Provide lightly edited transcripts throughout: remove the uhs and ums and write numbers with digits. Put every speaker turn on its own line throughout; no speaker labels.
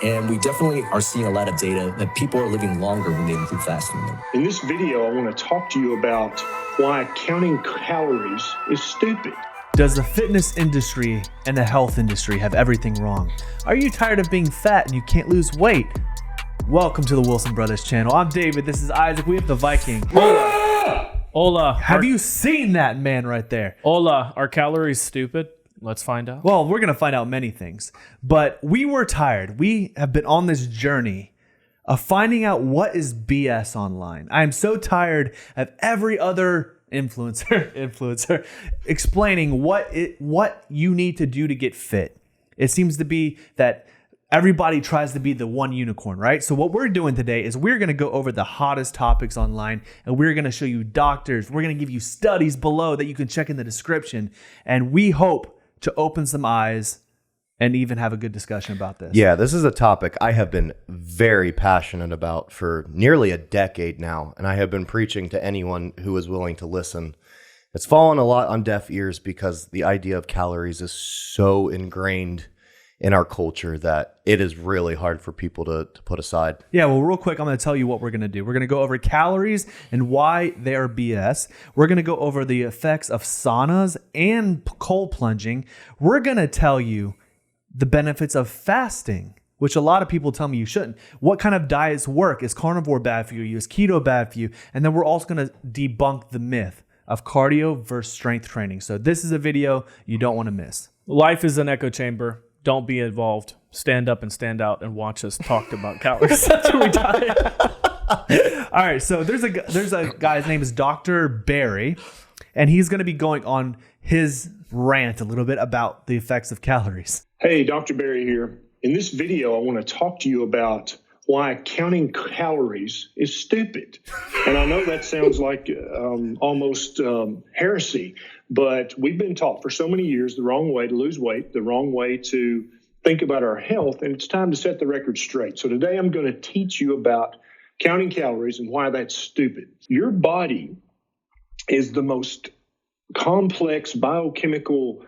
And we definitely are seeing a lot of data that people are living longer when they include fasting.
In this video, I want to talk to you about why counting calories is stupid.
Does the fitness industry and the health industry have everything wrong? Are you tired of being fat and you can't lose weight? Welcome to the Wilson Brothers channel. I'm David. This is Isaac. We have the Viking.
Hola.
Have you seen that man right there?
Hola. Are calories stupid? Let's find out.
Well, we're going to find out many things. But we were tired. We have been on this journey of finding out what is BS online. I am so tired of every other influencer explaining what you need to do to get fit. It seems to be that everybody tries to be the one unicorn, right? So what we're doing today is we're going to go over the hottest topics online, and we're going to show you doctors. We're going to give you studies below that you can check in the description, and we hope to open some eyes and even have a good discussion about this.
Yeah, this is a topic I have been very passionate about for nearly a decade now, and I have been preaching to anyone who is willing to listen. It's fallen a lot on deaf ears because the idea of calories is so ingrained in our culture that it is really hard for people to put aside.
Yeah, well, real quick, I'm going to tell you what we're going to do. We're going to go over calories and why they are BS. We're going to go over the effects of saunas and cold plunging. We're going to tell you the benefits of fasting, which a lot of people tell me you shouldn't. What kind of diets work? Is carnivore bad for you? Is keto bad for you? And then we're also going to debunk the myth of cardio versus strength training. So this is a video you don't want to miss.
Life is an echo chamber. Don't be involved. Stand up and stand out and watch us talk about calories. That's what we diet.
All right, so there's a guy, his name is Dr. Barry, and he's going to be going on his rant a little bit about the effects of calories.
Hey, Dr. Barry here. In this video, I want to talk to you about why counting calories is stupid. And I know that sounds like almost heresy, but we've been taught for so many years the wrong way to lose weight, the wrong way to think about our health, and it's time to set the record straight. So today I'm going to teach you about counting calories and why that's stupid. Your body is the most complex biochemical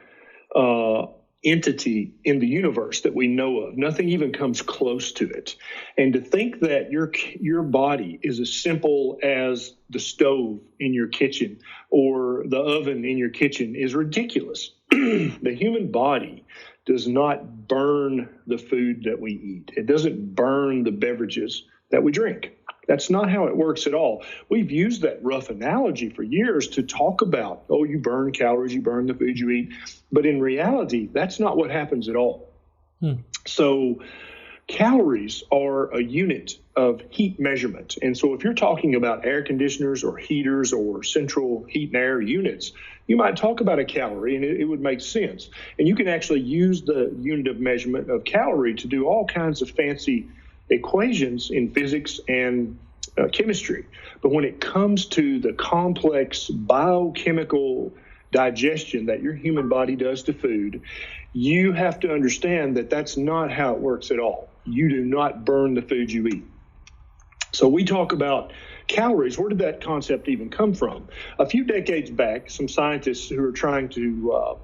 entity in the universe that we know of. Nothing even comes close to it. And to think that your body is as simple as the stove in your kitchen or the oven in your kitchen is ridiculous. The human body does not burn the food that we eat. It doesn't burn the beverages that we drink. That's not how it works at all. We've used that rough analogy for years to talk about, oh, you burn calories, you burn the food you eat. But in reality, that's not what happens at all. So calories are a unit of heat measurement. And so if you're talking about air conditioners or heaters or central heat and air units, you might talk about a calorie and it would make sense. And you can actually use the unit of measurement of calorie to do all kinds of fancy equations in physics and chemistry. But when it comes to the complex biochemical digestion that your human body does to food, you have to understand that that's not how it works at all. You do not burn the food you eat. So we talk about calories. Where did that concept even come from? A few decades back, some scientists who are trying to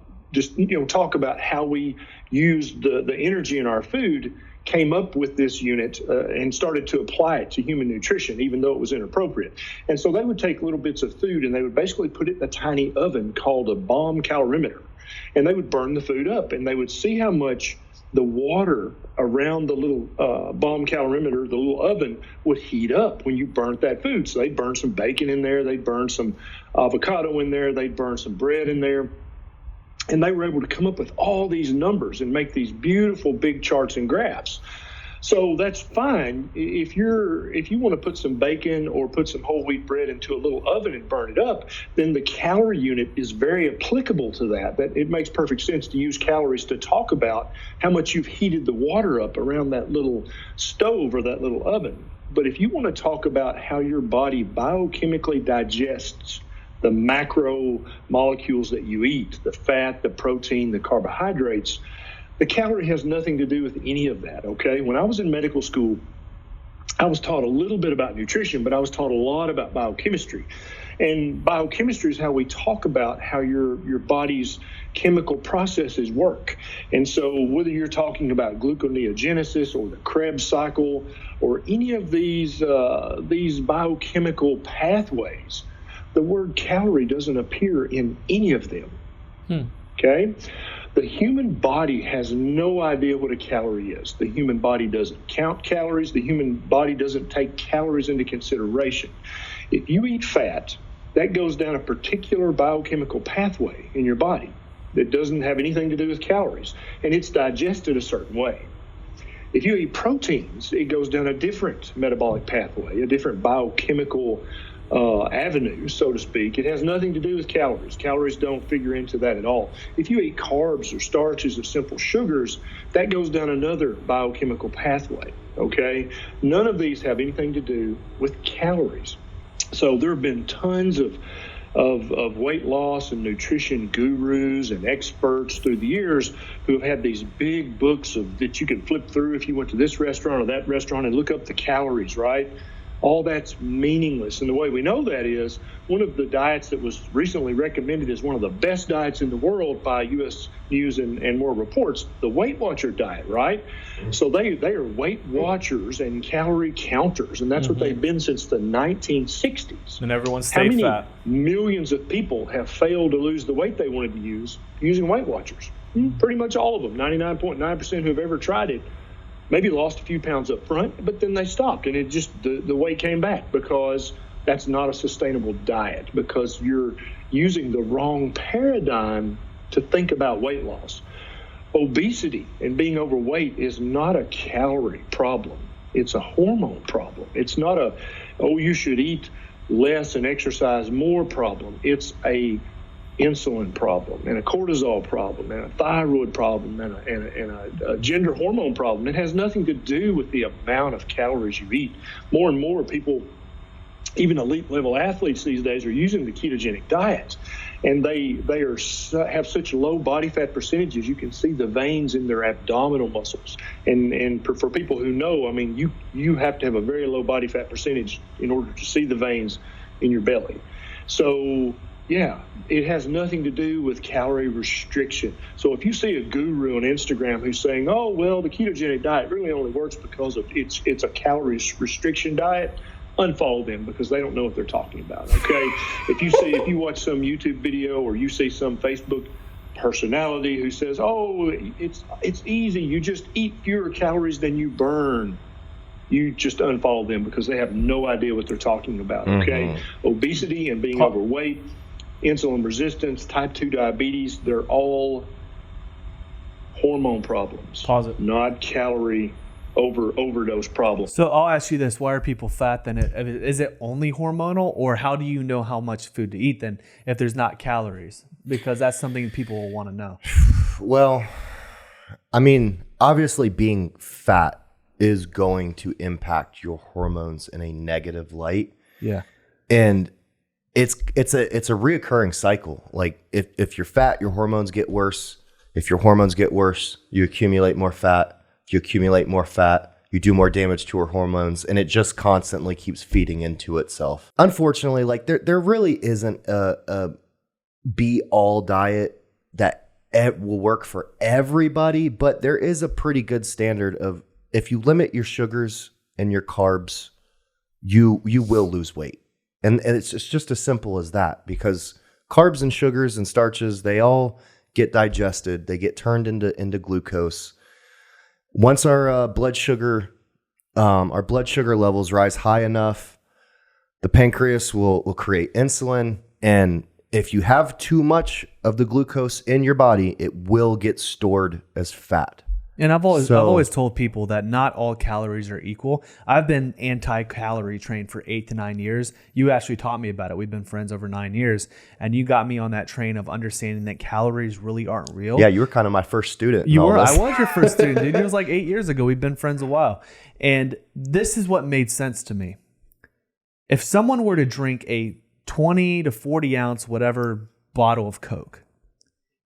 talk about how we use the energy in our food came up with this unit and started to apply it to human nutrition, even though it was inappropriate. And so they would take little bits of food and they would basically put it in a tiny oven called a bomb calorimeter. And they would burn the food up and they would see how much the water around the little bomb calorimeter, the little oven, would heat up when you burnt that food. So they'd burn some bacon in there, they'd burn some avocado in there, they'd burn some bread in there. And they were able to come up with all these numbers and make these beautiful big charts and graphs. So that's fine. If you want to put some bacon or put some whole wheat bread into a little oven and burn it up, then the calorie unit is very applicable to that. That it makes perfect sense to use calories to talk about how much you've heated the water up around that little stove or that little oven. But if you want to talk about how your body biochemically digests the macro molecules that you eat, the fat, the protein, the carbohydrates, the calorie has nothing to do with any of that, okay? When I was in medical school, I was taught a little bit about nutrition, but I was taught a lot about biochemistry. And biochemistry is how we talk about how your body's chemical processes work. And so whether you're talking about gluconeogenesis or the Krebs cycle or any of these biochemical pathways, the word calorie doesn't appear in any of them. Okay? The human body has no idea what a calorie is. The human body doesn't count calories. The human body doesn't take calories into consideration. If you eat fat, that goes down a particular biochemical pathway in your body that doesn't have anything to do with calories, and it's digested a certain way. If you eat proteins, it goes down a different metabolic pathway, a different biochemical avenue, so to speak. It has nothing to do with calories. Calories don't figure into that at all. If you eat carbs or starches or simple sugars, that goes down another biochemical pathway, okay? None of these have anything to do with calories. So there have been tons of weight loss and nutrition gurus and experts through the years who have had these big books that you can flip through if you went to this restaurant or that restaurant and look up the calories, right? All that's meaningless. And the way we know that is one of the diets that was recently recommended as one of the best diets in the world by U.S. News and World Reports, the Weight Watcher diet, right? So they are Weight Watchers and calorie counters, and that's what they've been since the 1960s.
And everyone stayed fat.
How many millions of people have failed to lose the weight they wanted to use using Weight Watchers? Pretty much all of them, 99.9% who have ever tried it. Maybe lost a few pounds up front, but then they stopped, and it just the weight came back because that's not a sustainable diet, because you're using the wrong paradigm to think about weight loss. Obesity and being overweight is not a calorie problem. It's a hormone problem. It's not you should eat less and exercise more problem. It's a insulin problem and a cortisol problem and a thyroid problem and a gender hormone problem. It has nothing to do with the amount of calories you eat. More and more people, even elite level athletes these days, are using the ketogenic diets, and they have such low body fat percentages. You can see the veins in their abdominal muscles, and for people who know, I mean, you have to have a very low body fat percentage in order to see the veins in your belly. So yeah, it has nothing to do with calorie restriction. So if you see a guru on Instagram who's saying, oh, well, the ketogenic diet really only works because of it's a calorie restriction diet, unfollow them, because they don't know what they're talking about, okay? If you watch some YouTube video or you see some Facebook personality who says, oh, it's easy, you just eat fewer calories than you burn, you just unfollow them, because they have no idea what they're talking about, okay? Obesity and being overweight, insulin resistance, type 2 diabetes, they're all hormone problems, not calorie overdose problems.
So I'll ask you this: why are people fat then? Is it only hormonal, or how do you know how much food to eat then if there's not calories? Because that's something people will want to know.
Well, I mean, obviously being fat is going to impact your hormones in a negative light.
Yeah. And
it's a reoccurring cycle. Like if you're fat, your hormones get worse. If your hormones get worse, you accumulate more fat. If you accumulate more fat, you do more damage to your hormones, and it just constantly keeps feeding into itself. Unfortunately, like there really isn't a be-all diet that will work for everybody, but there is a pretty good standard of if you limit your sugars and your carbs, you will lose weight. And it's just as simple as that, because carbs and sugars and starches, they all get digested. They get turned into glucose. Once our blood sugar levels rise high enough, the pancreas will create insulin. And if you have too much of the glucose in your body, it will get stored as fat.
And I've always told people that not all calories are equal. I've been anti-calorie trained for 8 to 9 years. You actually taught me about it. We've been friends over 9 years, and you got me on that train of understanding that calories really aren't real.
Yeah, you were kind of my first student.
You were. I was your first student, dude. It was like 8 years ago. We've been friends a while. And this is what made sense to me. If someone were to drink a 20 to 40 ounce whatever bottle of Coke,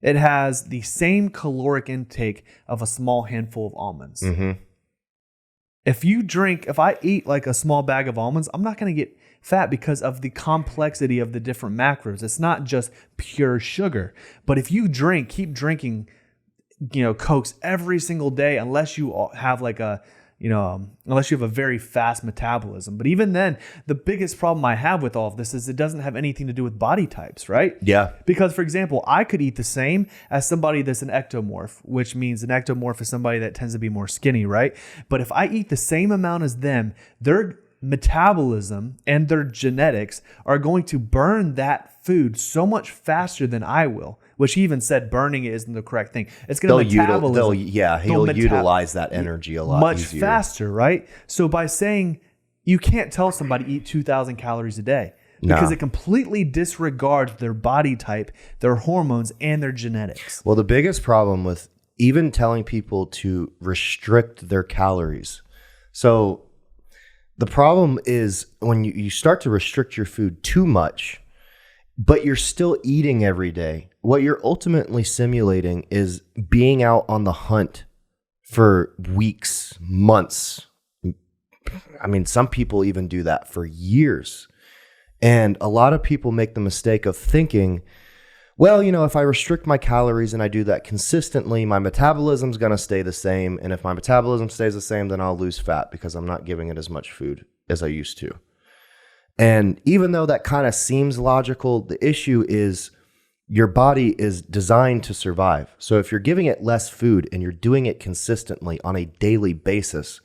it has the same caloric intake of a small handful of almonds.
Mm-hmm.
If I eat like a small bag of almonds, I'm not going to get fat because of the complexity of the different macros. It's not just pure sugar. But if you keep drinking, Cokes every single day, unless you have unless you have a very fast metabolism. But even then, the biggest problem I have with all of this is it doesn't have anything to do with body types, right?
Yeah.
Because, for example, I could eat the same as somebody that's an ectomorph, which means an ectomorph is somebody that tends to be more skinny, right? But if I eat the same amount as them, their metabolism and their genetics are going to burn that food so much faster than I will. Which he even said burning it isn't the correct thing. It's going to
he'll utilize that energy a lot
much
easier.
faster, right? So by saying you can't tell somebody eat 2,000 calories a day because it completely disregards their body type, their hormones, and their genetics.
Well, the biggest problem with even telling people to restrict their calories. So the problem is when you start to restrict your food too much, but you're still eating every day, what you're ultimately simulating is being out on the hunt for weeks, months. I mean, some people even do that for years. And a lot of people make the mistake of thinking, well, if I restrict my calories and I do that consistently, my metabolism's going to stay the same. And if my metabolism stays the same, then I'll lose fat because I'm not giving it as much food as I used to. And even though that kind of seems logical, the issue is your body is designed to survive. So if you're giving it less food and you're doing it consistently on a daily basis,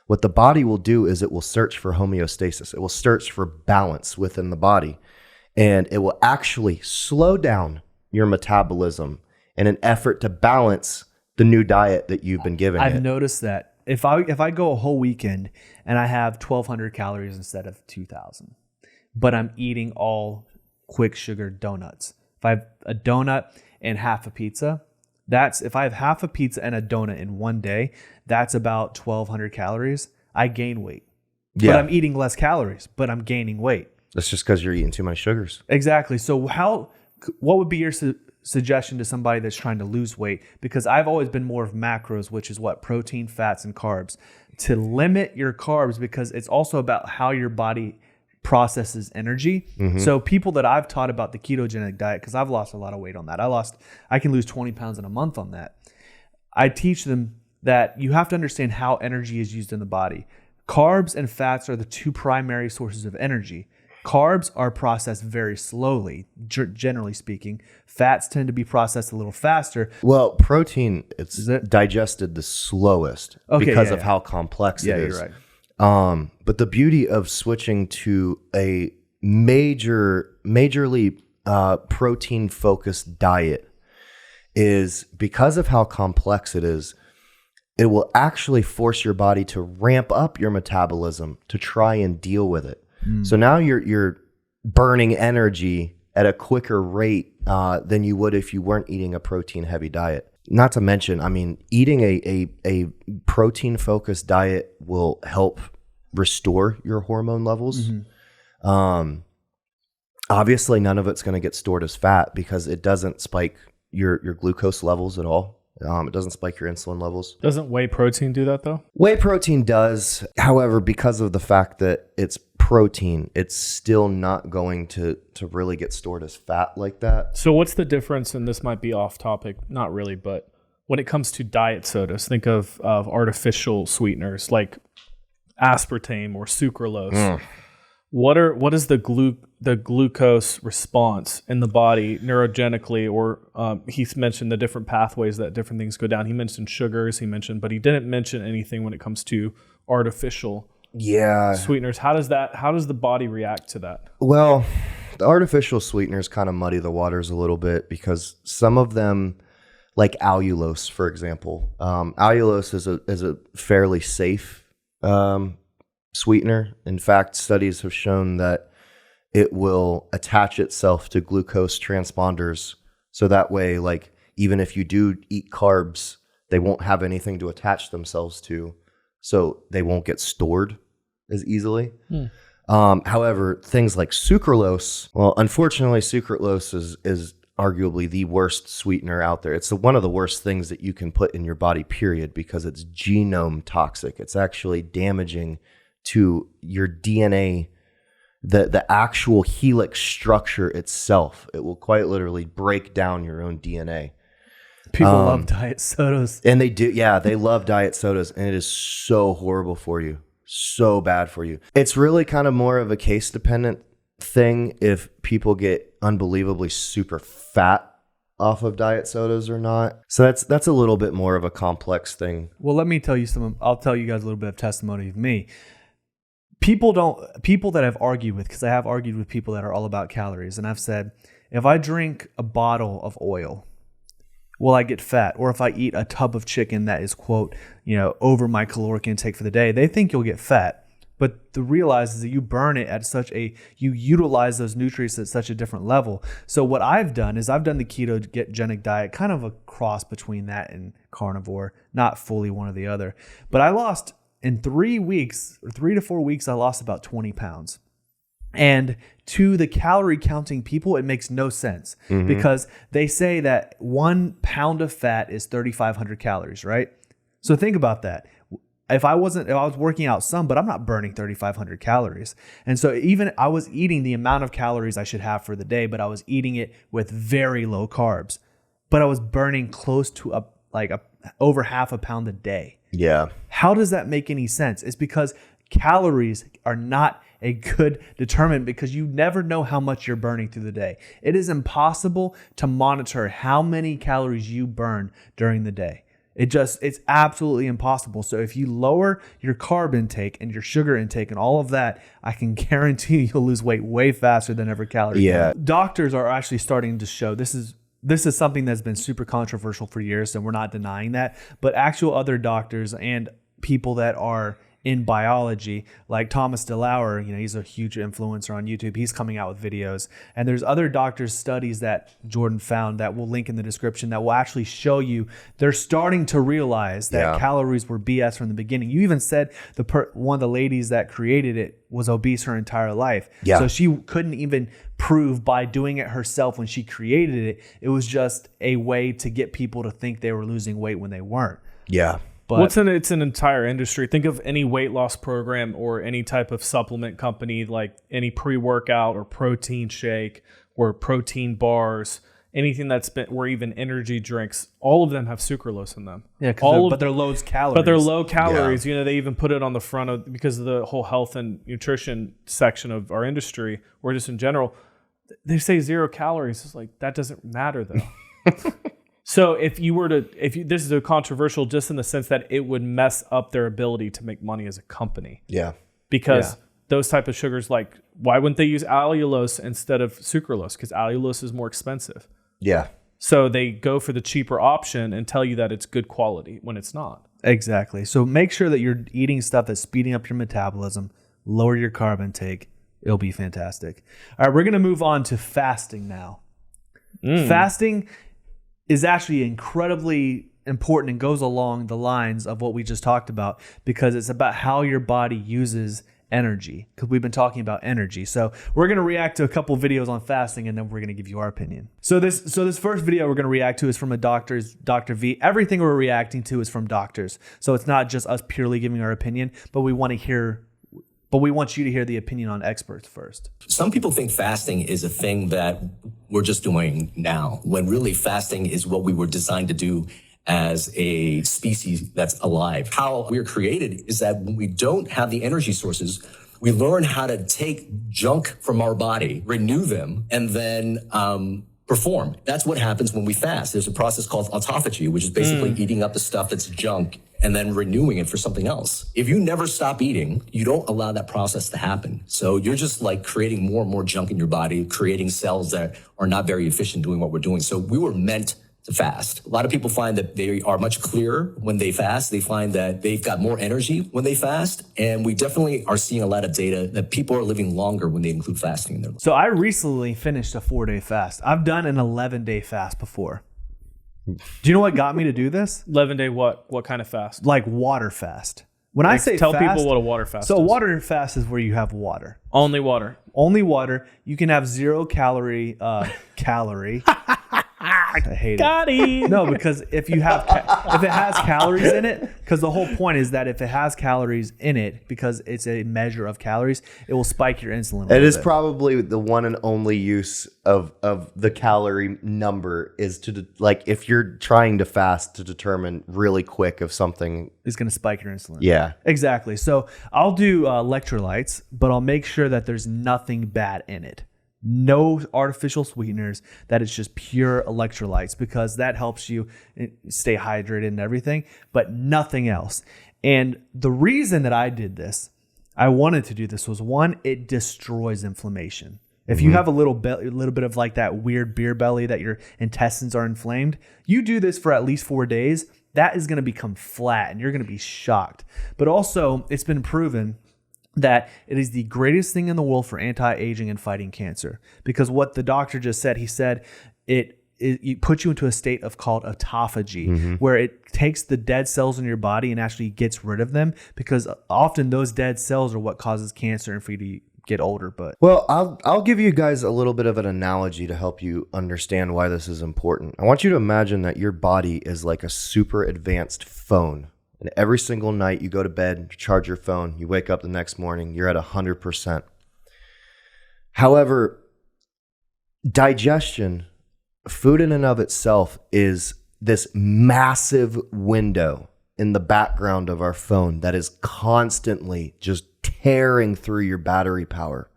what the body will do is it will search for homeostasis. It will search for balance within the body. And it will actually slow down your metabolism in an effort to balance the new diet that you've been giving it.
I've noticed that if I go a whole weekend and I have 1,200 calories instead of 2,000, but I'm eating all quick sugar donuts. If I have a donut and half a pizza, if I have half a pizza and a donut in one day, that's about 1,200 calories. I gain weight. Yeah. But I'm eating less calories, but I'm gaining weight.
That's just because you're eating too many sugars.
Exactly. So what would be your suggestion to somebody that's trying to lose weight? Because I've always been more of macros, which is what? Protein, fats, and carbs. To limit your carbs, because it's also about how your body processes energy. Mm-hmm. So people that I've taught about the ketogenic diet, because I've lost a lot of weight on that. I can lose 20 pounds in a month on that. I teach them that you have to understand how energy is used in the body. Carbs and fats are the two primary sources of energy. Carbs are processed very slowly, generally speaking. Fats tend to be processed a little faster.
Well, protein, it's digested the slowest because of how complex it is.
You're right.
But the beauty of switching to a majorly protein-focused diet is because of how complex it is, it will actually force your body to ramp up your metabolism to try and deal with it. So now you're burning energy at a quicker rate than you would if you weren't eating a protein-heavy diet. Not to mention, I mean, eating a protein-focused diet will help restore your hormone levels. Mm-hmm. Obviously, none of it's going to get stored as fat because it doesn't spike your glucose levels at all. It doesn't spike your insulin levels.
Doesn't whey protein do that though?
Whey protein does. However, because of the fact that it's protein, it's still not going to really get stored as fat like that.
So what's the difference, and this might be off topic, not really, but when it comes to diet sodas, think of artificial sweeteners like aspartame or sucralose. What is the glucose response in the body neurogenically, or Heath mentioned the different pathways that different things go down. He mentioned sugars, but he didn't mention anything when it comes to artificial sweeteners. How does the body react to that?
Well, the artificial sweeteners kind of muddy the waters a little bit because some of them, like allulose, for example, allulose is a fairly safe sweetener. In fact, studies have shown that it will attach itself to glucose transponders. So that way, like, even if you do eat carbs, they won't have anything to attach themselves to. So they won't get stored as easily. However, things like sucralose, well, unfortunately, sucralose is arguably the worst sweetener out there. It's one of the worst things that you can put in your body, period, because it's genome toxic. It's actually damaging to your DNA, the actual helix structure itself. It will quite literally break down your own DNA.
People love diet sodas.
And they do. Yeah, they love diet sodas. And it is so horrible for you. So bad for you. It's really kind of more of a case dependent thing if people get unbelievably super fat off of diet sodas or not. So that's a little bit more of a complex thing.
Well, let me tell you I'll tell you guys a little bit of testimony of me. People that I've argued with, because I have argued with people that are all about calories, and I've said, if I drink a bottle of oil, will I get fat? Or if I eat a tub of chicken that is, quote, over my caloric intake for the day, they think you'll get fat. But the realize is that you burn it at you utilize those nutrients at such a different level. So what I've done is I've done the ketogenic diet, kind of a cross between that and carnivore, not fully one or the other. But I lost in 3 weeks, or 3 to 4 weeks, I lost about 20 pounds. And to the calorie counting people, it makes no sense because they say that 1 pound of fat is 3,500 calories, right? So think about that. If I was working out some, but I'm not burning 3,500 calories. And so even I was eating the amount of calories I should have for the day, but I was eating it with very low carbs. But I was burning close to over half a pound a day.
Yeah.
How does that make any sense? It's because calories are not a good determinant because you never know how much you're burning through the day. It is impossible to monitor how many calories you burn during the day. It's absolutely impossible. So if you lower your carb intake and your sugar intake and all of that, I can guarantee you'll lose weight way faster than ever calorie.
Yeah.
Doctors are actually starting to show this is something that's been super controversial for years, and we're not denying that. But actual other doctors and people that are in biology, like Thomas DeLauer, he's a huge influencer on YouTube. He's coming out with videos. And there's other doctors' studies that Jordan found that we'll link in the description that will actually show you they're starting to realize that calories were BS from the beginning. You even said one of the ladies that created it was obese her entire life. Yeah. So she couldn't even prove by doing it herself when she created it. It was just a way to get people to think they were losing weight when they weren't.
Yeah.
But it's an entire industry. Think of any weight loss program or any type of supplement company, like any pre-workout or protein shake or protein bars, anything or even energy drinks. All of them have sucralose in them.
Yeah, but they're low calories.
But they're low calories. Yeah. They even put it on the front of, because of the whole health and nutrition section of our industry, or just in general, they say 0 calories. It's like, that doesn't matter though. So this is a controversial just in the sense that it would mess up their ability to make money as a company.
Yeah.
Because those type of sugars, like, why wouldn't they use allulose instead of sucralose? Because allulose is more expensive.
Yeah.
So they go for the cheaper option and tell you that it's good quality when it's not.
Exactly. So make sure that you're eating stuff that's speeding up your metabolism, lower your carb intake. It'll be fantastic. All right, we're going to move on to fasting now. Fasting is actually incredibly important and goes along the lines of what we just talked about because it's about how your body uses energy, because we've been talking about energy. So we're going to react to a couple videos on fasting, and then we're going to give you our opinion. So this first video we're going to react to is from Dr. V. Everything we're reacting to is from doctors. So it's not just us purely giving our opinion, but we want you to hear the opinion on experts first.
Some people think fasting is a thing that we're just doing now, when really fasting is what we were designed to do as a species that's alive. How we're created is that when we don't have the energy sources, we learn how to take junk from our body, renew them, and then perform. That's what happens when we fast. There's a process called autophagy, which is basically eating up the stuff that's junk and then renewing it for something else. If you never stop eating, you don't allow that process to happen. So you're just like creating more and more junk in your body, creating cells that are not very efficient doing what we're doing. So we were meant to fast. A lot of people find that they are much clearer when they fast. They find that they've got more energy when they fast. And we definitely are seeing a lot of data that people are living longer when they include fasting in their life.
So I recently finished a 4-day fast. I've done an 11-day fast before. Do you know what got me to do this?
11-day what? What kind of fast?
Like water fast. When I say
tell
fast,
people what a water fast is.
So a water fast is where you have water.
Only water.
Only water. You can have 0 calorie I hate
Got
it.
it.
No, because if you have if it has calories in it, because the whole point is that if it has calories in it, because it's a measure of calories, it will spike your insulin. A
It
little
is
bit.
probably the one and only use of the calorie number is to like if you're trying to fast to determine really quick if something.
It's going to spike your insulin.
Yeah.
Exactly. So I'll do electrolytes, but I'll make sure that there's nothing bad in it. No artificial sweeteners, that it's just pure electrolytes, because that helps you stay hydrated and everything, but nothing else. And the reason that I did this, I wanted to do this, was one, it destroys inflammation. If you have a little bit of like that weird beer belly that your intestines are inflamed, you do this for at least 4 days, that is going to become flat and you're going to be shocked. But also, it's been proven that it is the greatest thing in the world for anti-aging and fighting cancer. Because what the doctor just said, he said it puts you into a state of called autophagy, where it takes the dead cells in your body and actually gets rid of them, because often those dead cells are what causes cancer and for you to get older. But
Well, I'll give you guys a little bit of an analogy to help you understand why this is important. I want you to imagine that your body is like a super advanced phone. And every single night you go to bed, you charge your phone, you wake up the next morning, you're at 100%. However, digestion, food in and of itself, is this massive window in the background of our phone that is constantly just tearing through your battery power.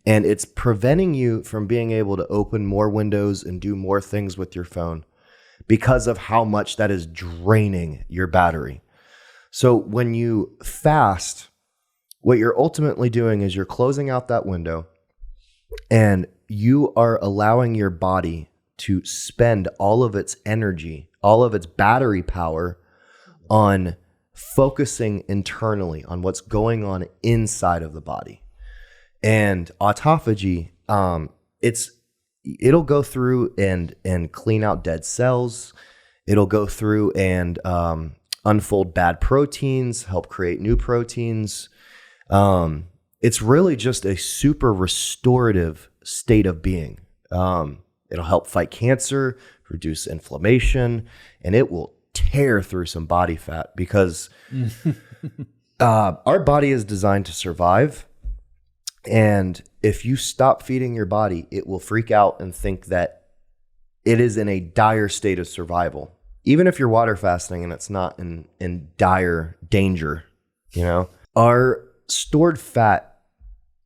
And it's preventing you from being able to open more windows and do more things with your phone because of how much that is draining your battery. So when you fast, what you're ultimately doing is you're closing out that window and you are allowing your body to spend all of its energy, all of its battery power on focusing internally on what's going on inside of the body. And autophagy, it'll go through and clean out dead cells. It'll go through and unfold bad proteins, help create new proteins. It's really just a super restorative state of being. It'll help fight cancer, reduce inflammation, and it will tear through some body fat because our body is designed to survive. And if you stop feeding your body, it will freak out and think that it is in a dire state of survival. Even if you're water fasting and it's not in dire danger, you know, our stored fat,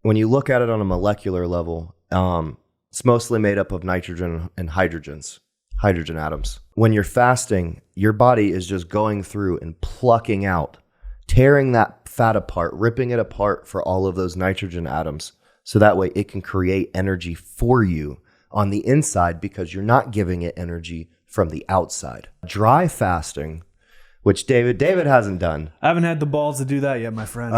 when you look at it on a molecular level, it's mostly made up of nitrogen and hydrogen atoms. When you're fasting, your body is just going through and plucking out, tearing that fat apart, ripping it apart for all of those nitrogen atoms. So that way it can create energy for you on the inside because you're not giving it energy from the outside. Dry fasting, which David hasn't done.
I haven't had the balls to do that yet, my friend.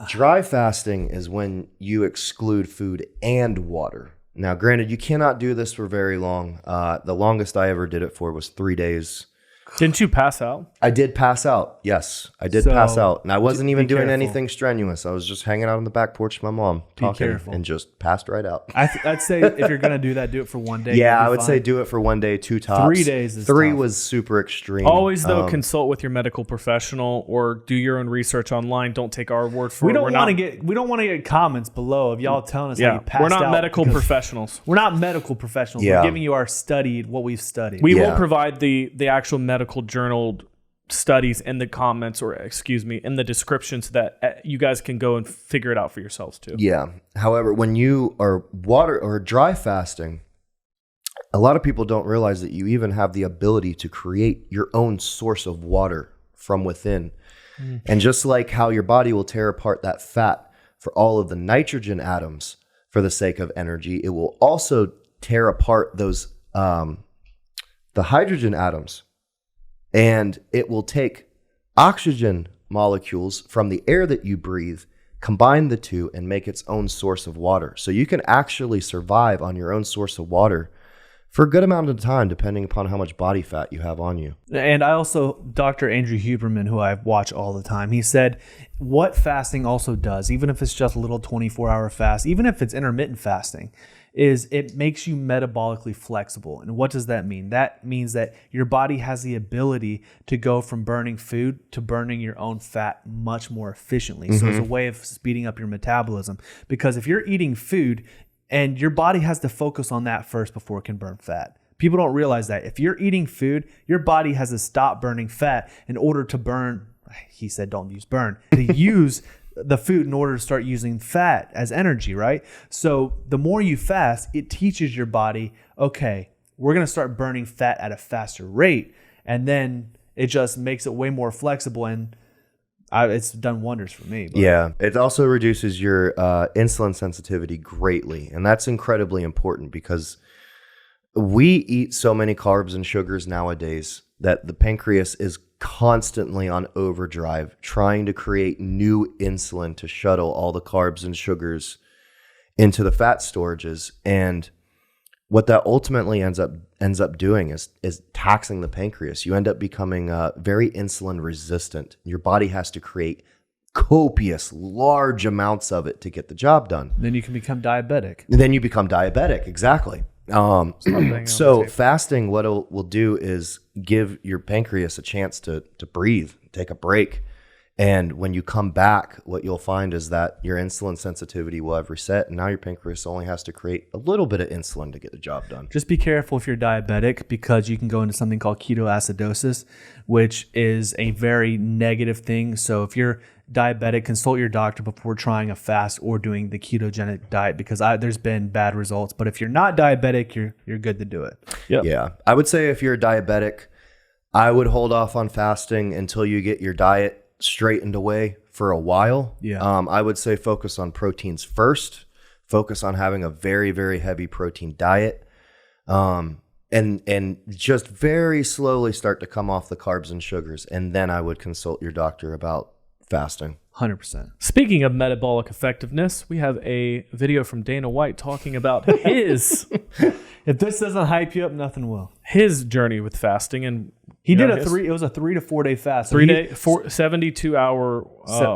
Dry fasting is when you exclude food and water. Now, granted, you cannot do this for very long. The longest I ever did it for was 3 days.
Didn't you pass out?
I did pass out. Yes, I did
So,
pass out. And I wasn't even doing
careful.
anything strenuous. I was just hanging out on the back porch with my mom, talking,
careful.
and just passed right out.
I'd say if you're going to do that, do it for 1 day.
Yeah,
You'll be
I would say
fine.
do it for 1 day, 2 tops.
3 days is
3
tough.
was super extreme.
Always, though, consult with your medical professional or do your own research online. Don't take our word for
We
it.
don't want to get comments below of y'all telling us how you passed
we're not
out.
medical professionals.
We're not medical professionals.
Yeah.
We're giving you what we've studied.
We
Yeah.
will provide the actual medical journal studies in the comments, or in the description, so that you guys can go and figure it out for yourselves too.
Yeah. However, when you are water or dry fasting, a lot of people don't realize that you even have the ability to create your own source of water from within. And just like how your body will tear apart that fat for all of the nitrogen atoms for the sake of energy, it will also tear apart those the hydrogen atoms. And it will take oxygen molecules from the air that you breathe, combine the two, and make its own source of water. So you can actually survive on your own source of water for a good amount of time, depending upon how much body fat you have on you.
And I also, Dr. Andrew Huberman, who I watch all the time, he said what fasting also does, even if it's just a little 24-hour fast, even if it's intermittent fasting, is it makes you metabolically flexible. And what does that mean? That means that your body has the ability to go from burning food to burning your own fat much more efficiently. So it's a way of speeding up your metabolism, because if you're eating food and your body has to focus on that first before it can burn fat. People don't realize that if you're eating food, your body has to stop burning fat in order to burn. He said, don't use burn, to use the food in order to start using fat as energy, right? So the more you fast, it teaches your body, okay, we're going to start burning fat at a faster rate. And then it just makes it way more flexible. And it's done wonders for me. But.
Yeah. It also reduces your insulin sensitivity greatly. And that's incredibly important because we eat so many carbs and sugars nowadays that the pancreas is constantly on overdrive, trying to create new insulin to shuttle all the carbs and sugars into the fat storages. And what that ultimately ends up doing is taxing the pancreas. You end up becoming very insulin resistant. Your body has to create copious, large amounts of it to get the job done.
Then you can become diabetic.
And then you become diabetic, exactly. So fasting, what it will do is give your pancreas a chance to breathe, take a break. And when you come back, what you'll find is that your insulin sensitivity will have reset. And now your pancreas only has to create a little bit of insulin to get the job done.
Just be careful if you're diabetic, because you can go into something called ketoacidosis, which is a very negative thing. So if you're diabetic, consult your doctor before trying a fast or doing the ketogenic diet, because there's been bad results. But if you're not diabetic, you're good to do it.
Yep.
Yeah. I would say if you're a diabetic, I would hold off on fasting until you get your diet straightened away for a while.
Yeah.
I would say focus on proteins first. Focus on having a very, very heavy protein diet. And just very slowly start to come off the carbs and sugars. And then I would consult your doctor about fasting.
100%.
Speaking of metabolic effectiveness, we have a video from Dana White talking about his
If this doesn't hype you up, nothing will.
his journey with fasting, and
He did
his
it was a 3 to 4 day fast. So
72-hour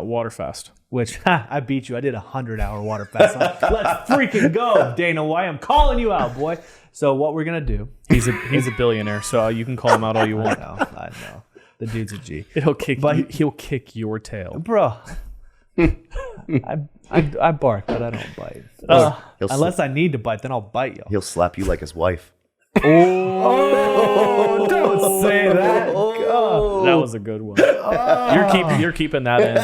water fast.
Which I beat you. I did a 100-hour water fast. Let's freaking go, Dana White. I'm calling you out, boy. So what we're gonna do?
He's a billionaire, so you can call him out all you want.
I know. The dude's a G.
He'll kick your tail.
Bro. I bark, but I don't bite. Unless I need to bite, then I'll bite y'all.
He'll slap you like his wife.
Oh, don't say that.
That was a good one. You're keeping that in.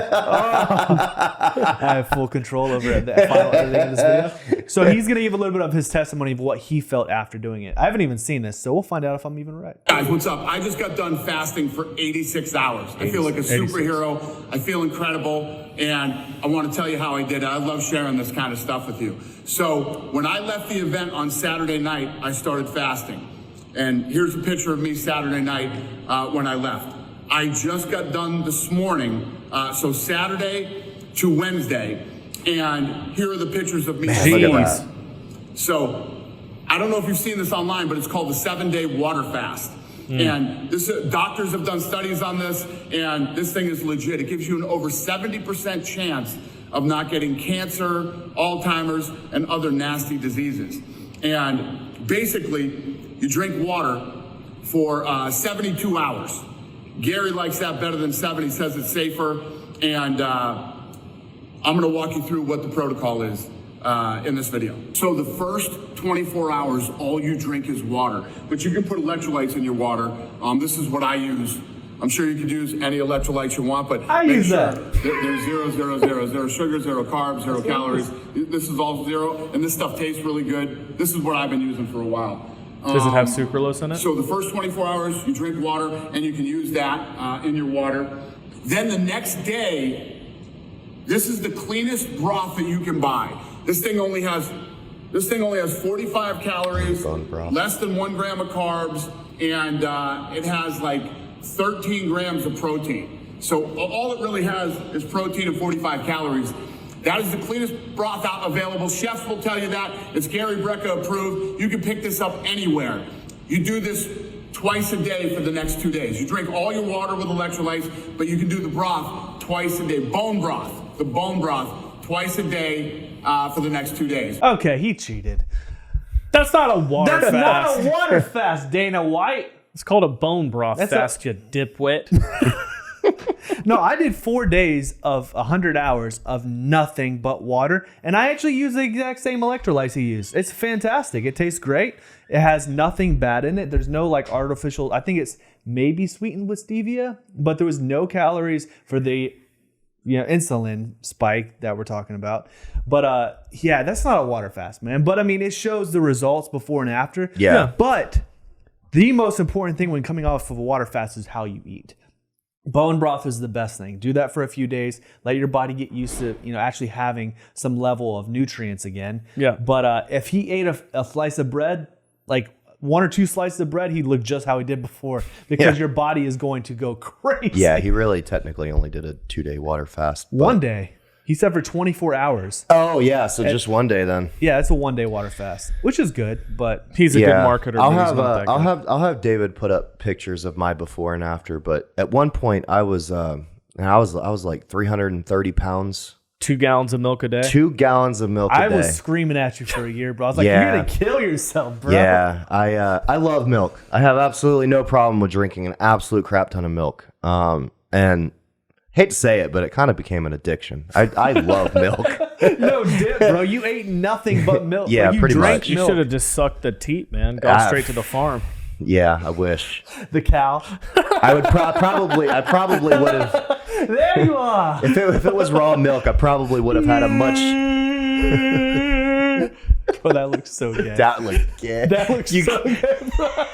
I have full control over the final editing of this video. So he's going to give a little bit of his testimony of what he felt after doing it. I haven't even seen this, so we'll find out if I'm even right.
Guys, what's up? I just got done fasting for 86 hours. I feel like a superhero. I feel incredible. And I want to tell you how I did it. I love sharing this kind of stuff with you. So when I left the event on Saturday night, I started fasting. And here's a picture of me Saturday night when I left. I just got done this morning, so Saturday to Wednesday, and here are the pictures of me this morning. So I don't know if you've seen this online, but it's called the 7-day water fast. And doctors have done studies on this, and this thing is legit. It gives you an over 70% chance of not getting cancer, Alzheimer's, and other nasty diseases. And basically, you drink water for 72 hours. Gary likes that better than 7. He says it's safer. And I'm going to walk you through what the protocol is in this video. So the first 24 hours, all you drink is water. But you can put electrolytes in your water. This is what I use. I'm sure you could use any electrolytes you want, but
I use that.
There's 0, 0, 0, 0 sugar, 0 carbs, 0 calories. This is all 0, and this stuff tastes really good. This is what I've been using for a while.
Does it have sucralose in it?
So the first 24 hours, you drink water, and you can use that in your water. Then the next day, this is the cleanest broth that you can buy. This thing only has 45 calories, less than 1 gram of carbs, and it has like 13 grams of protein. So all it really has is protein and 45 calories. That is the cleanest broth out available. Chefs will tell you that. It's Gary Brecka approved. You can pick this up anywhere. You do this twice a day for the next 2 days. You drink all your water with electrolytes, but you can do the broth twice a day. Bone broth, the bone broth, twice a day for the next 2 days.
Okay, he cheated.
That's not a water
That's
fast.
not a water fast, Dana White.
It's called a bone broth fast, you dipwit.
No, I did 4 days of 100 hours of nothing but water, and I actually use the exact same electrolytes he used. It's fantastic. It tastes great. It has nothing bad in it. There's no like artificial. I think it's maybe sweetened with stevia, but there was no calories for the insulin spike that we're talking about. But yeah, that's not a water fast, man. But I mean, it shows the results before and after.
Yeah.
But the most important thing when coming off of a water fast is how you eat. Bone broth is the best thing. Do that for a few days. Let your body get used to, actually having some level of nutrients again.
Yeah.
But if he ate a slice of bread, like 1 or 2 slices of bread, he'd look just how he did before because your body is going to go crazy.
Yeah, he really technically only did a 2-day water fast. but-
1 day. He said for 24 hours.
Oh, yeah. So just 1 day then.
Yeah, it's a 1 day water fast, which is good. But
He's a good marketer.
I'll
but he's
have
not that good.
I'll have David put up pictures of my before and after. But at one point, I was like 330 pounds.
2 gallons of milk a day.
2 gallons of milk a day.
I was screaming at you for a year, bro. I was like,
Yeah.
you're gonna kill yourself, bro.
Yeah, I love milk. I have absolutely no problem with drinking an absolute crap ton of milk. And hate to say it, but it kind of became an addiction. I love milk.
No dip, bro. You ate nothing but milk.
Yeah,
Like, you
pretty
drank
much.
You
milk.
should have just sucked the teat, man. Gone straight to the farm.
Yeah, I wish.
The cow.
I would probably would have.
There you are.
If it was raw milk, I probably would have had a much.
Bro, that looks so good.
That look, yeah.
That looks so good, bro.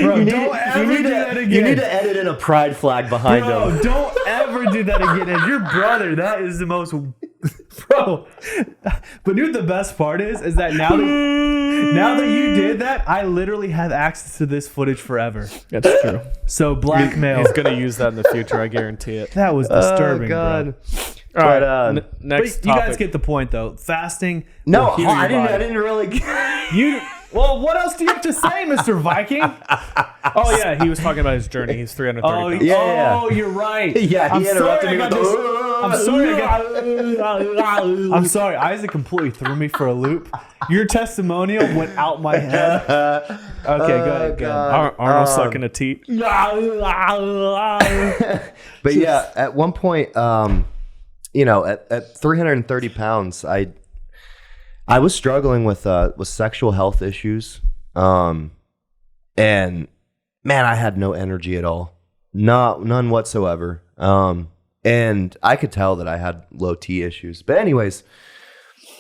Bro, don't ever do that again.
You need to edit in a pride flag behind
Bro,
him.
don't ever do that again. As your brother, that is the most... Bro. But dude, the best part is that now that you did that, I literally have access to this footage forever.
That's true.
So blackmail.
He's going to use that in the future. I guarantee it.
That was disturbing,
God.
bro.
All right.
But,
next
But you
topic.
guys get the point, though. Fasting.
No,
will heal your
I
body.
didn't really.
Well, what else do you have to say, Mr. Viking?
Oh, yeah. He was talking about his journey. He's 330
Oh,
pounds.
Yeah.
oh, you're right.
Yeah, he interrupted me with
I'm sorry. Isaac completely threw me for a loop. Your testimonial went out my head. Okay, go ahead. Go ahead.
Arnold sucking a teat.
But yeah, at one point, at 330 pounds, I was struggling with sexual health issues, and man, I had no energy at all, none whatsoever. And I could tell that I had low T issues. But anyways,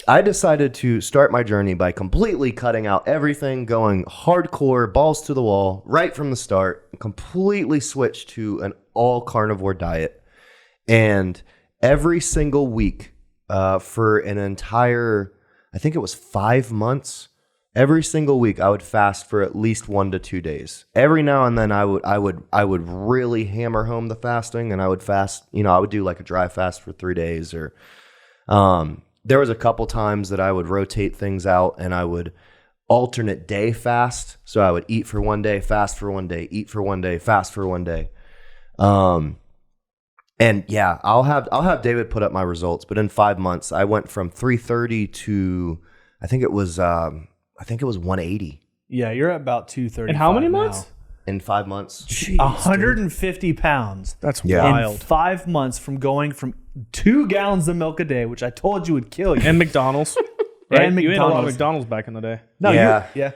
I decided to start my journey by completely cutting out everything, going hardcore, balls to the wall, right from the start, completely switched to an all carnivore diet. And every single week, for an entire, I think it was 5 months, every single week I would fast for at least 1 to 2 days. Every now and then I would really hammer home the fasting, and I would fast, I would do like a dry fast for 3 days, or there was a couple times that I would rotate things out and I would alternate day fast. So I would eat for 1 day, fast for 1 day, eat for 1 day, fast for 1 day. And yeah, I'll have David put up my results, but in 5 months I went from 330 to I think it was 180
Yeah, you're at about 230.
In how many months?
in 5 months.
Jeez,
150 pounds.
That's
Yeah.
In
wild.
5 months from going from 2 gallons of milk a day, which I told you would kill you.
And McDonald's. Right?
And
You ate a lot of
McDonald's.
McDonald's back in the day.
No,
Yeah.
yeah.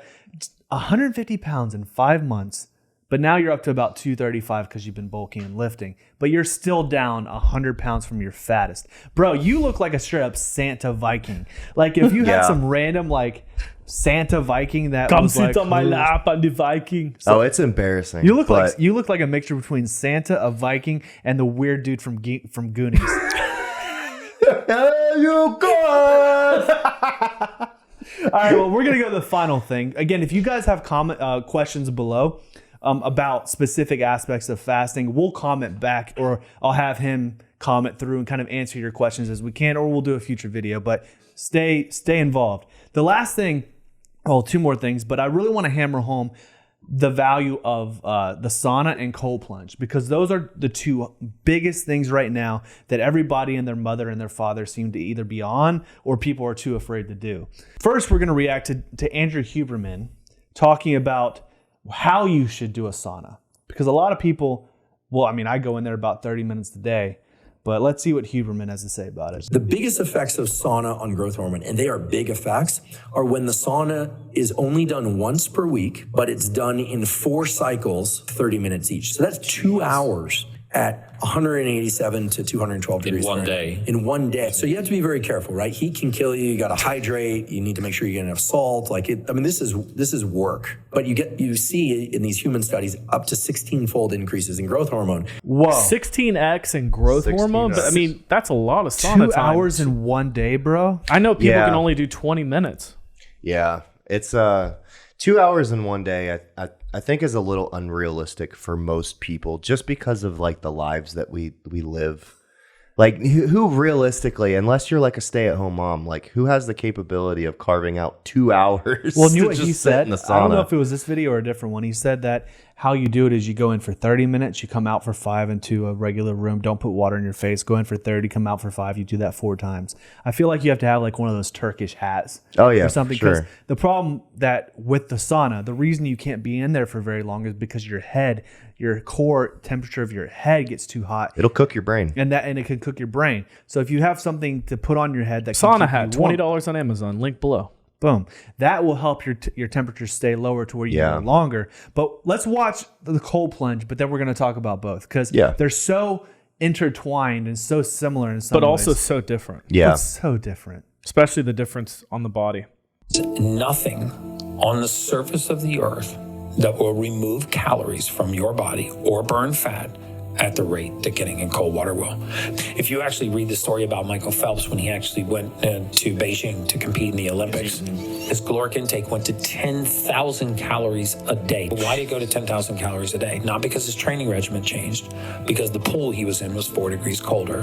150 pounds in 5 months. But now you're up to about 235 because you've been bulking and lifting. But you're still down 100 pounds from your fattest. Bro, you look like a straight up Santa Viking. Like if you had
Yeah.
some random like Santa Viking that
Come
was
sit
like,
on my lap, I'm the Viking.
Oh, it's embarrassing.
You look
but
like a mixture between Santa, a Viking, and the weird dude from Goonies.
you good.
All right, well, we're gonna go to the final thing. Again, if you guys have questions below about specific aspects of fasting, we'll comment back, or I'll have him comment through and kind of answer your questions as we can, or we'll do a future video. But stay involved. The last thing, well, 2 more things, but I really want to hammer home the value of the sauna and cold plunge, because those are the two biggest things right now that everybody and their mother and their father seem to either be on or people are too afraid to do. First, we're going to react to Andrew Huberman talking about how you should do a sauna, because a lot of people, well, I mean, I go in there about 30 minutes a day. But let's see what Huberman has to say about it.
The biggest effects of sauna on growth hormone, and they are big effects, are when the sauna is only done once per week, but it's done in 4 cycles, 30 minutes each. So that's 2 hours at 187 to 212 degrees. In one day. So you have to be very careful, right? Heat can kill you. You got to hydrate. You need to make sure you get enough salt. This is work. But you see in these human studies up to 16-fold increases in growth hormone.
Whoa.
16x in growth
16x.
hormone? But, I mean, that's a lot of sauna
2
time.
hours in one day, bro.
I know people
Yeah.
can only do 20 minutes.
Yeah, it's 2 hours in one day. I think is a little unrealistic for most people, just because of like the lives that we live. Like who realistically, unless you're like a stay-at-home mom, like who has the capability of carving out 2 hours?
Well, you
to
know what
just
he
sit
said?
in the
I don't know
sauna?
if it was this video or a different one. He said that how you do it is you go in for 30 minutes, you come out for 5 into a regular room. Don't put water in your face. Go in for 30, come out for 5. You do that 4 times. I feel like you have to have like one of those Turkish hats.
Oh, yeah,
or something.
sure.
The problem that with the sauna, the reason you can't be in there for very long is because your core temperature of your head gets too hot.
It'll cook your brain.
And it can cook your brain. So if you have something to put on your head that can
Sauna
keep
hat,
you warm,
$20 on Amazon. Link below.
boom, that will help your temperature stay lower to where you go longer. But let's watch the cold plunge, but then we're going to talk about both because they're so intertwined and so similar in some ways.
But also so different.
Yeah.
It's so different.
Especially the difference on the body.
Nothing on the surface of the earth that will remove calories from your body or burn fat at the rate that getting in cold water will. If you actually read the story about Michael Phelps when he actually went to Beijing to compete in the Olympics, his caloric intake went to 10,000 calories a day. Why did he go to 10,000 calories a day? Not because his training regimen changed, because the pool he was in was 4 degrees colder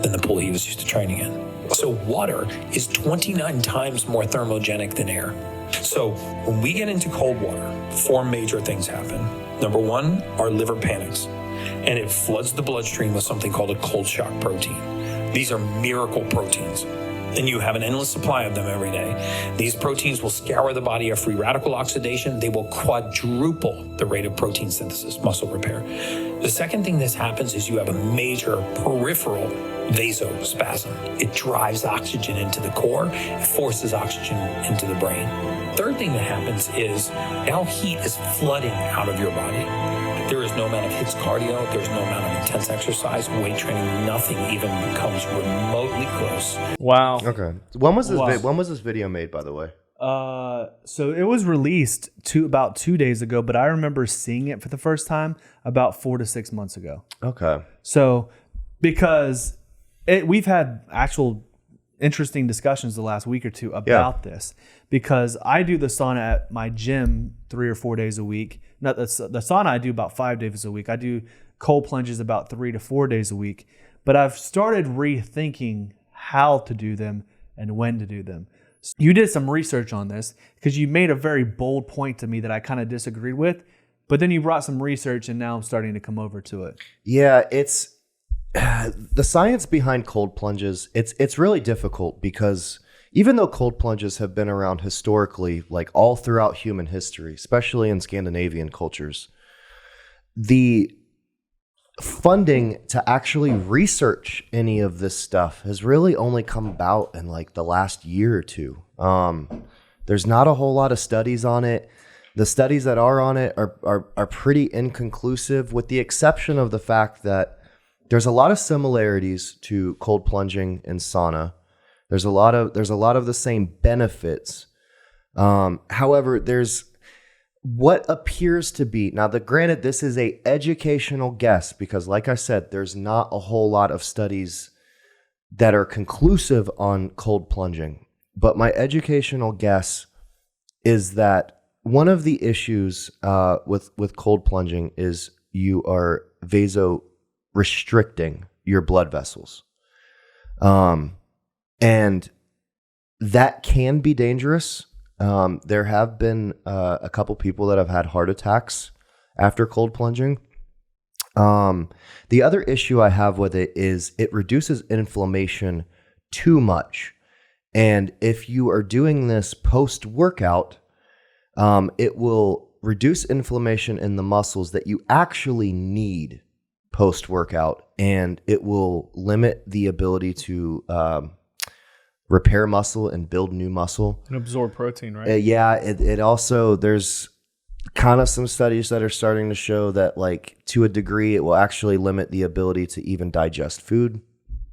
than the pool he was used to training in. So water is 29 times more thermogenic than air. So when we get into cold water, 4 major things happen. Number 1, our liver panics, and it floods the bloodstream with something called a cold shock protein. These are miracle proteins, and you have an endless supply of them every day. These proteins will scour the body of free radical oxidation. They will quadruple the rate of protein synthesis, muscle repair. The second thing that happens is you have a major peripheral vasospasm. It drives oxygen into the core, it forces oxygen into the brain. Third thing that happens is now heat is flooding out of your body. There is no amount of HIIT cardio, there's no amount of intense exercise, weight training, nothing even comes remotely close.
Wow.
Okay. When was this video made, by the way?
So it was released about 2 days ago, but I remember seeing it for the first time about 4 to 6 months ago.
Okay.
So because we've had actual interesting discussions the last week or two about this, because I do the sauna at my gym 3 or 4 days a week. Not the sauna I do about 5 days a week. I do cold plunges about 3 to 4 days a week. But I've started rethinking how to do them and when to do them. So you did some research on this because you made a very bold point to me that I kind of disagreed with. But then you brought some research and now I'm starting to come over to it.
Yeah, it's the science behind cold plunges. It's really difficult because even though cold plunges have been around historically, like all throughout human history, especially in Scandinavian cultures, the funding to actually research any of this stuff has really only come about in like the last year or two. There's not a whole lot of studies on it. The studies that are on it are pretty inconclusive, with the exception of the fact that there's a lot of similarities to cold plunging and sauna. There's a lot of the same benefits. However, there's what appears to be, now granted, this is a educational guess because like I said, there's not a whole lot of studies that are conclusive on cold plunging. But my educational guess is that one of the issues with cold plunging is you are restricting your blood vessels. And that can be dangerous. There have been a couple people that have had heart attacks after cold plunging. The other issue I have with it is it reduces inflammation too much. And if you are doing this post-workout, it will reduce inflammation in the muscles that you actually need post-workout, and it will limit the ability to repair muscle and build new muscle.
And absorb protein, right?
Yeah, it also, there's kind of some studies that are starting to show that, like, to a degree, it will actually limit the ability to even digest food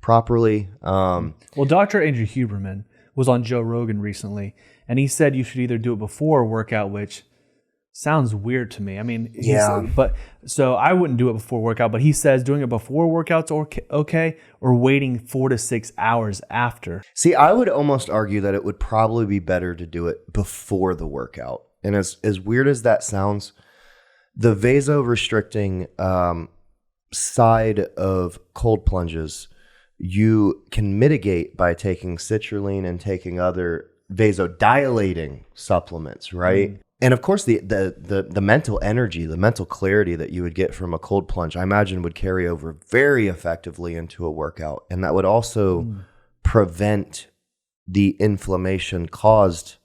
properly.
Well, Dr. Andrew Huberman was on Joe Rogan recently, and he said you should either do it before a workout, which sounds weird to me. I mean, but so I wouldn't do it before workout, but he says doing it before workouts okay, or waiting 4 to 6 hours after.
See, I would almost argue that it would probably be better to do it before the workout. And as weird as that sounds, the vasorestricting side of cold plunges, you can mitigate by taking citrulline and taking other vasodilating supplements, right? And of course, the mental energy, the mental clarity that you would get from a cold plunge, I imagine would carry over very effectively into a workout. And that would also prevent the inflammation caused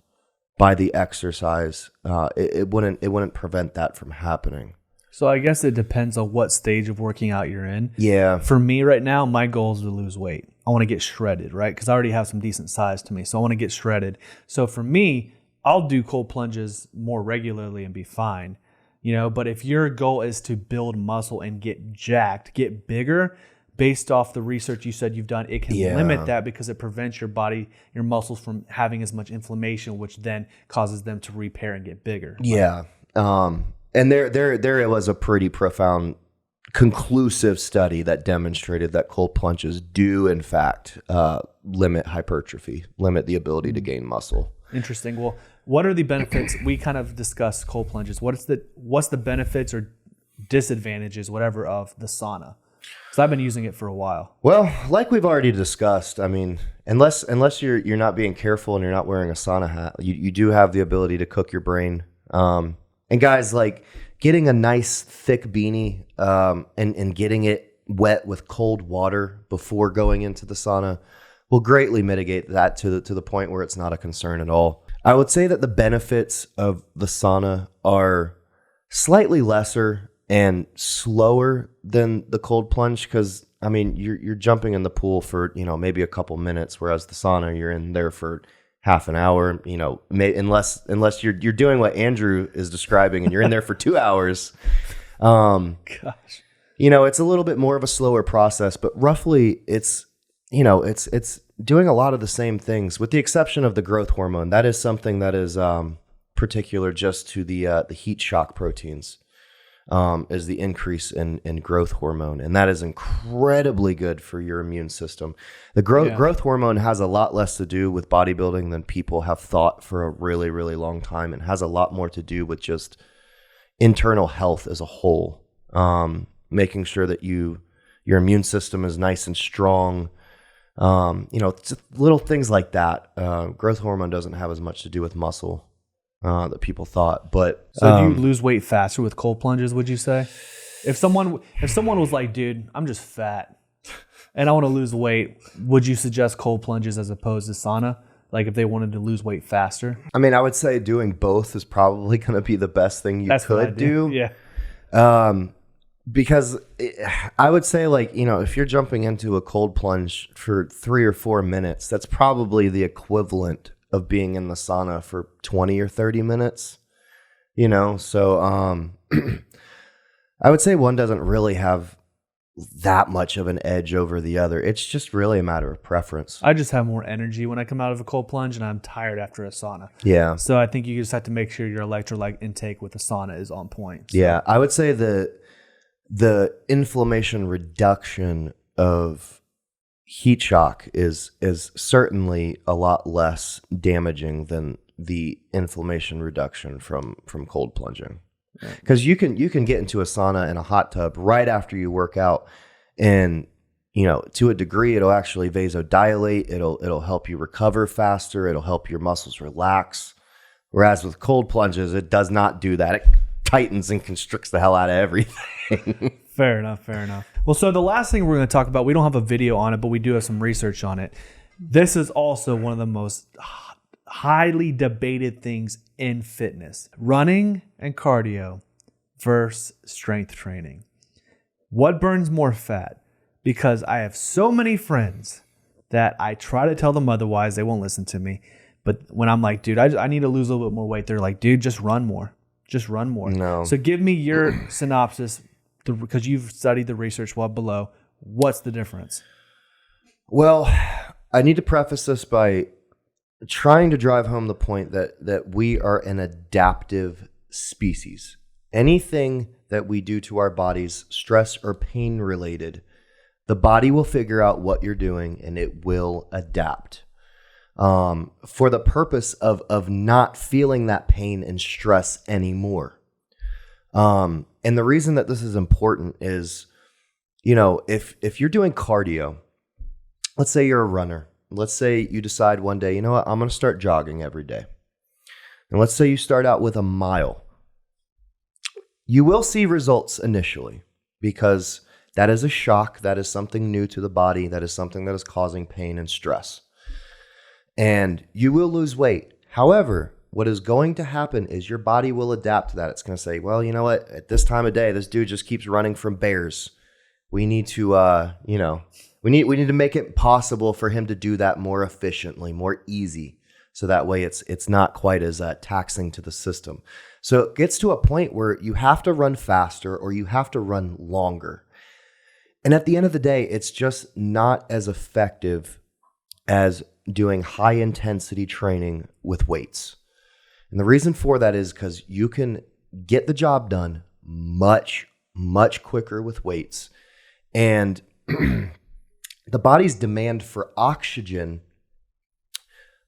by the exercise. It wouldn't prevent that from happening.
So I guess it depends on what stage of working out you're in.
Yeah.
For me right now, my goal is to lose weight. I want to get shredded, right? Because I already have some decent size to me. So I want to get shredded. So for me, I'll do cold plunges more regularly and be fine. But if your goal is to build muscle and get jacked, get bigger, based off the research you said you've done, it can limit that because it prevents your body, your muscles from having as much inflammation, which then causes them to repair and get bigger.
Yeah. And there was a pretty profound, conclusive study that demonstrated that cold plunges do, in fact, limit hypertrophy, limit the ability to gain muscle.
Interesting. Well, what are the benefits? We kind of discussed cold plunges. What's the benefits or disadvantages, whatever, of the sauna? Because I've been using it for a while.
Well, like we've already discussed, I mean, unless you're not being careful and you're not wearing a sauna hat, you do have the ability to cook your brain. And guys, like, getting a nice thick beanie and getting it wet with cold water before going into the sauna will greatly mitigate that to the point where it's not a concern at all. I would say that the benefits of the sauna are slightly lesser and slower than the cold plunge, because I mean you're jumping in the pool for maybe a couple minutes, whereas the sauna you're in there for half an hour. Unless you're doing what Andrew is describing and you're in there for 2 hours.
Gosh,
it's a little bit more of a slower process, but roughly it's doing a lot of the same things, with the exception of the growth hormone. That is something that is particular just to the heat shock proteins, is the increase in growth hormone. And that is incredibly good for your immune system. The growth hormone has a lot less to do with bodybuilding than people have thought for a really, really long time, and has a lot more to do with just internal health as a whole, making sure that your immune system is nice and strong. Just little things like that. Growth hormone doesn't have as much to do with muscle that people thought. But
so do you lose weight faster with cold plunges, would you say? If someone was like, dude, I'm just fat and I want to lose weight, would you suggest cold plunges as opposed to sauna? Like if they wanted to lose weight faster?
I mean, I would say doing both is probably going to be the best thing you could do.
Yeah.
Because I would say, like, if you're jumping into a cold plunge for 3 or 4 minutes, that's probably the equivalent of being in the sauna for 20 or 30 minutes, So I would say one doesn't really have that much of an edge over the other. It's just really a matter of preference.
I just have more energy when I come out of a cold plunge, and I'm tired after a sauna.
Yeah.
So I think you just have to make sure your electrolyte intake with the sauna is on point. So.
Yeah. I would say the inflammation reduction of heat shock is certainly a lot less damaging than the inflammation reduction from cold plunging. Because you can get into a sauna and a hot tub right after you work out, and to a degree it'll actually vasodilate. It'll help you recover faster. It'll help your muscles relax. Whereas with cold plunges, it does not do that. It tightens and constricts the hell out of everything.
Fair enough. Well, so the last thing we're going to talk about, we don't have a video on it, but we do have some research on it. This is also one of the most highly debated things in fitness. Running and cardio versus strength training. What burns more fat? Because I have so many friends that I try to tell them otherwise. They won't listen to me. But when I'm like, dude, I need to lose a little bit more weight, they're like, dude, just run more. Just run more.
No.
So give me your synopsis, because you've studied the research well below. What's the difference?
Well, I need to preface this by trying to drive home the point that we are an adaptive species. Anything that we do to our bodies, stress or pain related, the body will figure out what you're doing and it will adapt. For the purpose of not feeling that pain and stress anymore. And the reason that this is important is, if you're doing cardio, let's say you're a runner. Let's say you decide one day, you know what, I'm going to start jogging every day. And let's say you start out with a mile. You will see results initially because that is a shock. That is something new to the body. That is something that is causing pain and stress. And you will lose weight. However, what is going to happen is your body will adapt to that. It's going to say, well, you know what? At this time of day, this dude just keeps running from bears. We need to, we need to make it possible for him to do that more efficiently, more easy. So that way it's not quite as taxing to the system. So it gets to a point where you have to run faster or you have to run longer. And at the end of the day, it's just not as effective as doing high intensity training with weights. And the reason for that is because you can get the job done much, much quicker with weights. And the body's demand for oxygen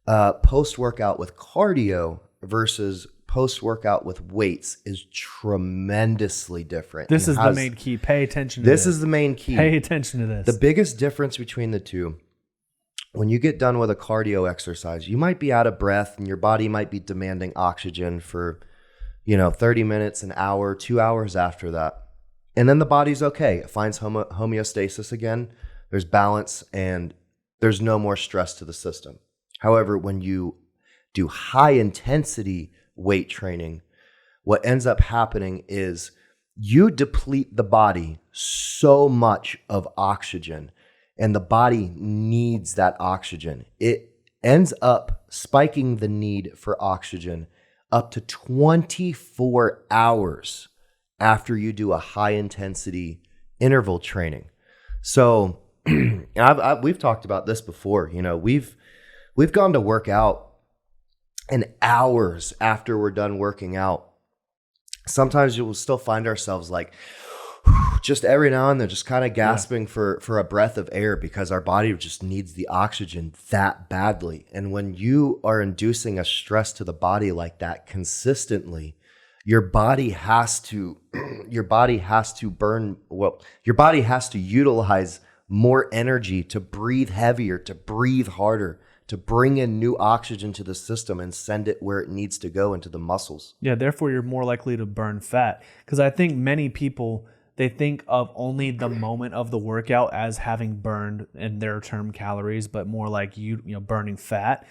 post-workout with cardio versus post-workout with weights is tremendously different.
This is the main key. Pay attention to this.
This is the main key.
Pay attention to this.
The biggest difference between the two, when you get done with a cardio exercise, you might be out of breath and your body might be demanding oxygen for, 30 minutes, an hour, 2 hours after that. And then the body's okay. It finds homeostasis again. There's balance and there's no more stress to the system. However, when you do high intensity weight training, what ends up happening is you deplete the body so much of oxygen, and the body needs that oxygen. It ends up spiking the need for oxygen up to 24 hours after you do a high intensity interval training. So we've talked about this before. We've gone to work out, and hours after we're done working out, sometimes you will still find ourselves like, just every now and then, just kind of gasping for a breath of air because our body just needs the oxygen that badly. And when you are inducing a stress to the body like that consistently, your body has to utilize more energy to breathe heavier, to breathe harder, to bring in new oxygen to the system and send it where it needs to go, into the muscles.
Yeah, therefore you're more likely to burn fat. Because I think many people, they think of only the moment of the workout as having burned, in their term, calories, but more like you burning fat.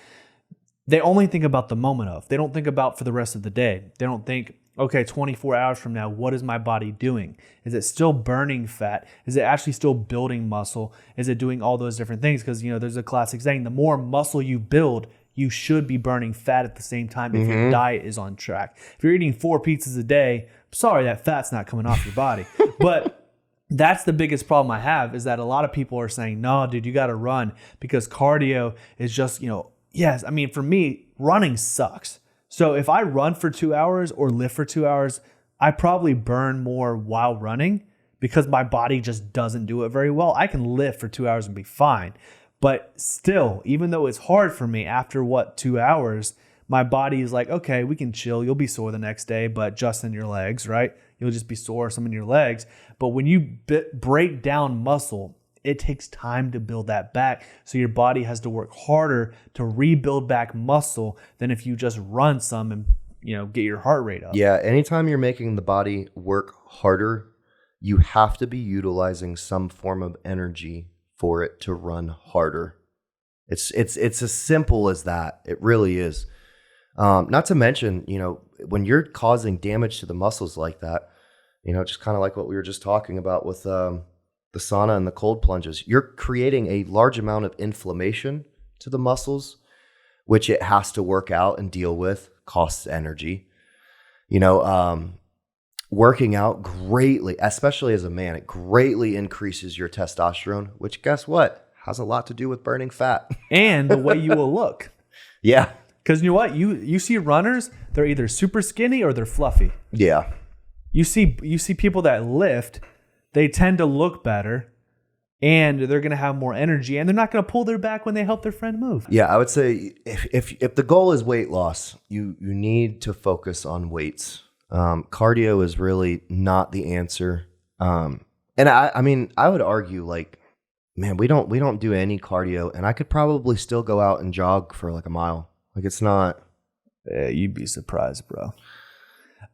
They only think about the moment of. They don't think about for the rest of the day. They don't think, okay, 24 hours from now, what is my body doing? Is it still burning fat? Is it actually still building muscle? Is it doing all those different things? Because, there's a classic saying, the more muscle you build, you should be burning fat at the same time if your diet is on track. If you're eating 4 pizzas a day, sorry, that fat's not coming off your body. But that's the biggest problem I have, is that a lot of people are saying, no, dude, you got to run because cardio is just, yes. I mean, for me, running sucks. So if I run for 2 hours or lift for 2 hours, I probably burn more while running because my body just doesn't do it very well. I can lift for 2 hours and be fine. But still, even though it's hard for me after 2 hours, my body is like, okay, we can chill. You'll be sore the next day, but just in your legs, right? You'll just be sore, some in your legs. But when you break down muscle it takes time to build that back. So your body has to work harder to rebuild back muscle than if you just run some and, get your heart rate up.
Yeah, anytime you're making the body work harder, you have to be utilizing some form of energy for it to run harder. It's as simple as that. It really is. Not to mention, when you're causing damage to the muscles like that, just kind of like what we were just talking about with the sauna and the cold plunges, you're creating a large amount of inflammation to the muscles, which it has to work out and deal with, costs energy. Working out greatly, especially as a man, it greatly increases your testosterone, which guess what? Has a lot to do with burning fat.
And the way you will look.
Yeah.
Because you know what? You see runners, they're either super skinny or they're fluffy.
Yeah.
You see people that lift, they tend to look better, and they're going to have more energy, and they're not going to pull their back when they help their friend move.
Yeah, I would say if the goal is weight loss, you need to focus on weights. Cardio is really not the answer. And I would argue, like, man, we don't do any cardio, and I could probably still go out and jog for like a mile. Like, it's not.
You'd be surprised, bro.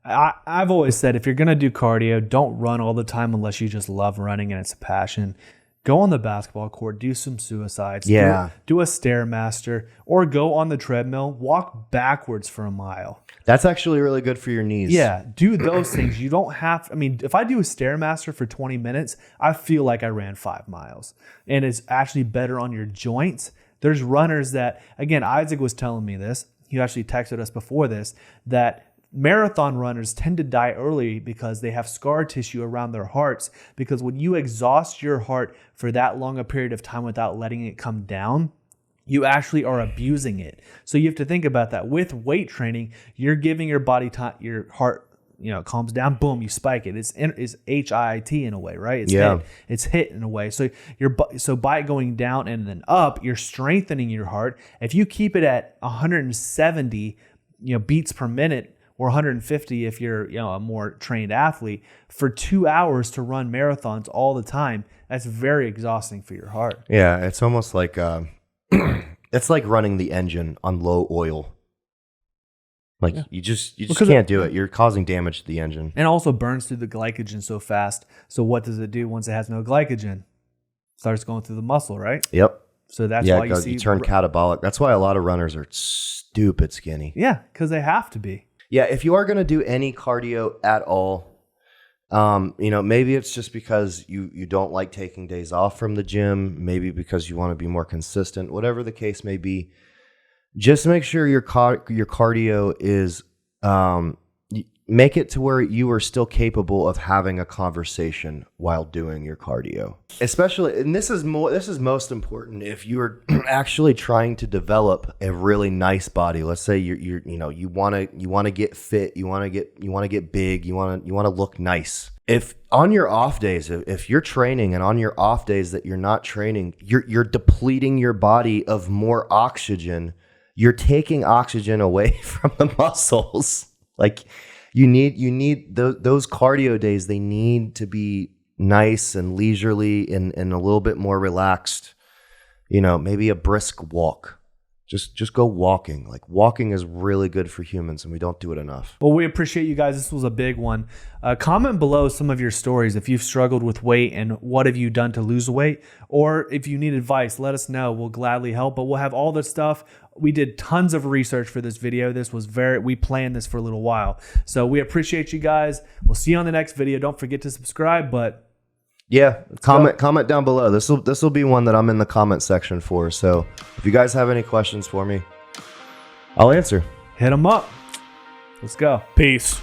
I've always said, if you're going to do cardio, don't run all the time unless you just love running and it's a passion. Go on the basketball court, do some suicides, do a Stairmaster, or go on the treadmill, walk backwards for a mile.
That's actually really good for your knees.
Yeah, do those things. You don't have, if I do a Stairmaster for 20 minutes, I feel like I ran 5 miles. And it's actually better on your joints. There's runners that, again, Isaac was telling me this. He actually texted us before this, that marathon runners tend to die early because they have scar tissue around their hearts. Because when you exhaust your heart for that long a period of time without letting it come down, you actually are abusing it. So you have to think about that. With weight training, you're giving your body time, your heart, calms down, boom, you spike it. It's HIIT in a way, right? It's hit in a way. So so by going down and then up, you're strengthening your heart. If you keep it at 170, beats per minute, or 150 if you're a more trained athlete, for 2 hours to run marathons all the time, that's very exhausting for your heart.
Yeah, it's almost like it's like running the engine on low oil. Like, you just can't do it. You're causing damage to the engine.
And also burns through the glycogen so fast. So what does it do once it has no glycogen? It starts going through the muscle, right?
Yep.
So that's why
you turn catabolic. That's why a lot of runners are stupid skinny.
Yeah, because they have to be.
Yeah, if you are going to do any cardio at all, maybe it's just because you don't like taking days off from the gym, maybe because you want to be more consistent, whatever the case may be. Just make sure your cardio is make it to where you are still capable of having a conversation while doing your cardio. Especially, and this is most important if you're actually trying to develop a really nice body. Let's say you want to get fit, you want to get big, you want to look nice. If on your off days, if you're training and on your off days that you're not training, you're depleting your body of more oxygen. You're taking oxygen away from the muscles. Like, you need those cardio days. They need to be nice and leisurely and a little bit more relaxed. Maybe a brisk walk. Just go walking. Like, walking is really good for humans, and we don't do it enough.
Well, we appreciate you guys. This was a big one. Comment below some of your stories. If you've struggled with weight and what have you done to lose weight, or if you need advice, let us know. We'll gladly help. But we'll have all this stuff. We did tons of research for this video. We planned this for a little while. So we appreciate you guys. We'll see you on the next video. Don't forget to subscribe, but
yeah, comment down below. This will be one that I'm in the comment section for. So if you guys have any questions for me, I'll answer.
Hit them up. Let's go.
Peace.